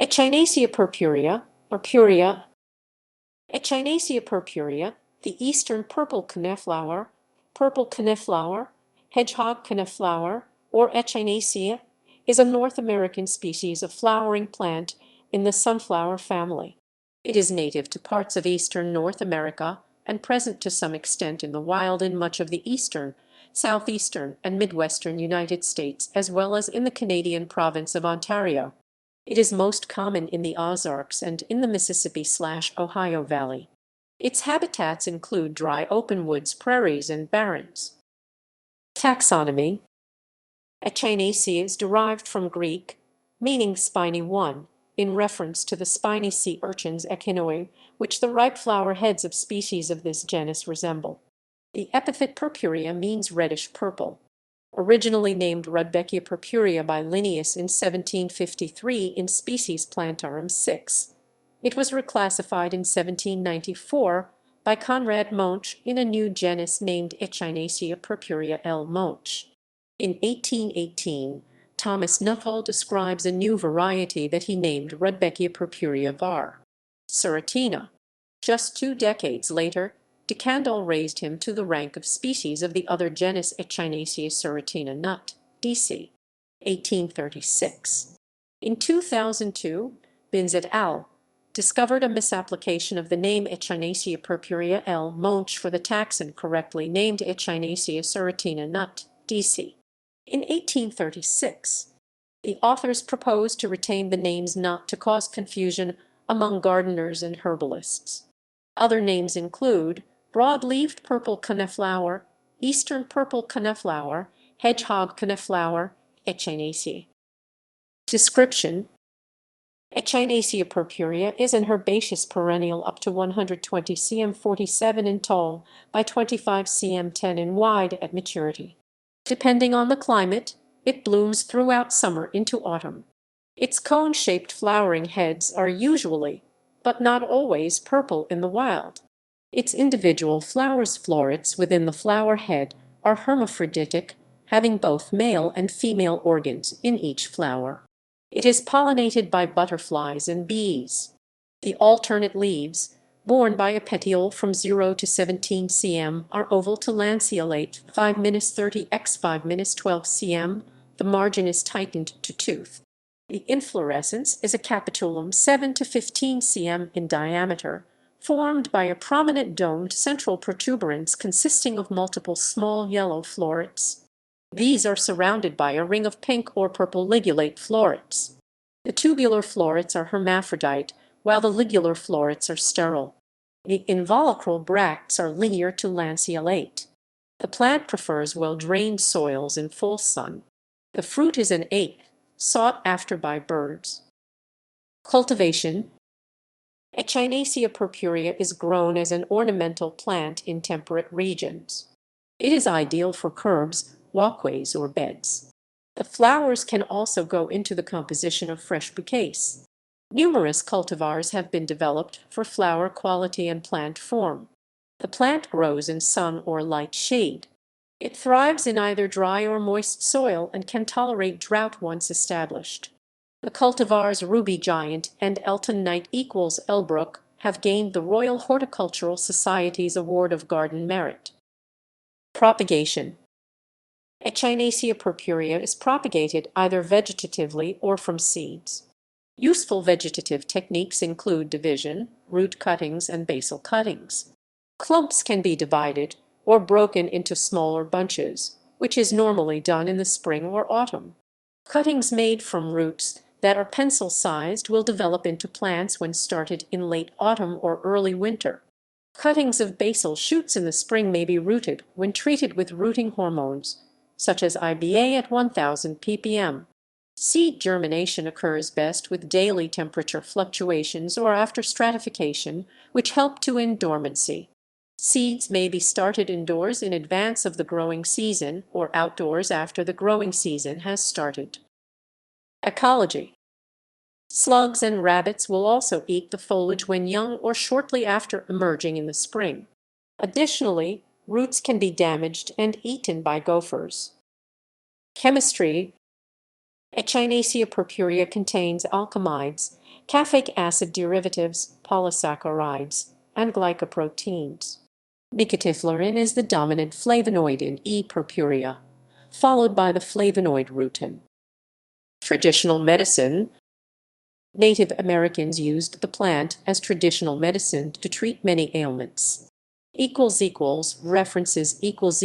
Echinacea purpurea, or purea. Echinacea purpurea, the eastern purple coneflower, hedgehog coneflower, or Echinacea, is a North American species of flowering plant in the sunflower family. It is native to parts of eastern North America and present to some extent in the wild in much of the eastern, southeastern, and midwestern United States, as well as in the Canadian province of Ontario. It is most common in the Ozarks and in the Mississippi/Ohio Valley. Its habitats include dry open woods, prairies, and barrens. Taxonomy. Echinacea is derived from Greek, meaning spiny one, in reference to the spiny sea urchins Echinacea, which the ripe flower heads of species of this genus resemble. The epithet purpurea means reddish purple. Originally named Rudbeckia purpurea by Linnaeus in 1753 in species Plantarum 6. It was reclassified in 1794 by Conrad Monch in a new genus named Echinacea purpurea L. Monch. In 1818, Thomas Nuttall describes a new variety that he named Rudbeckia purpurea var. Suratina. Just 2 decades later, de Candolle raised him to the rank of species of the other genus Echinacea suratina nut. D.C. 1836. In 2002, Binz et al. Discovered a misapplication of the name Echinacea purpurea L. Monch for the taxon correctly named Echinacea suratina nut. D.C. In 1836, the authors proposed to retain the names not to cause confusion among gardeners and herbalists. Other names include broad-leaved purple coneflower, eastern purple coneflower, hedgehog coneflower, Echinacea. Description: Echinacea purpurea is an herbaceous perennial up to 120 cm 47 in tall by 25 cm 10 in wide at maturity. Depending on the climate, it blooms throughout summer into autumn. Its cone-shaped flowering heads are usually, but not always, purple in the wild. Its individual florets within the flower head are hermaphroditic, having both male and female organs in each flower. It is pollinated by butterflies and bees. The alternate leaves, borne by a petiole from 0 to 17 cm, are oval to lanceolate 5-30 x 5-12 cm. The margin is tightened to tooth. The inflorescence is a capitulum 7 to 15 cm in diameter, formed by a prominent domed central protuberance consisting of multiple small yellow florets. These are surrounded by a ring of pink or purple ligulate florets. The tubular florets are hermaphrodite, while the ligular florets are sterile. The involucral bracts are linear to lanceolate. The plant prefers well-drained soils in full sun. The fruit is an eighth, sought after by birds. Cultivation. Echinacea purpurea is grown as an ornamental plant in temperate regions. It is ideal for curbs, walkways, or beds. The flowers can also go into the composition of fresh bouquets. Numerous cultivars have been developed for flower quality and plant form. The plant grows in sun or light shade. It thrives in either dry or moist soil and can tolerate drought once established. The cultivars Ruby Giant and Elton Knight equals Elbrook have gained the Royal Horticultural Society's Award of Garden Merit. Propagation. Echinacea purpurea is propagated either vegetatively or from seeds. Useful vegetative techniques include division, root cuttings, and basal cuttings. Clumps can be divided or broken into smaller bunches, which is normally done in the spring or autumn. Cuttings made from roots that are pencil-sized will develop into plants when started in late autumn or early winter. Cuttings of basal shoots in the spring may be rooted when treated with rooting hormones, such as IBA at 1000 ppm. Seed germination occurs best with daily temperature fluctuations or after stratification, which help to end dormancy. Seeds may be started indoors in advance of the growing season or outdoors after the growing season has started. Ecology. Slugs and rabbits will also eat the foliage when young or shortly after emerging in the spring. Additionally, roots can be damaged and eaten by gophers. Chemistry. Echinacea purpurea contains alkamides, caffeic acid derivatives, polysaccharides, and glycoproteins. Nicotefluorine is the dominant flavonoid in E. purpurea, followed by the flavonoid rutin. Traditional medicine. Native Americans used the plant as traditional medicine to treat many ailments. References equals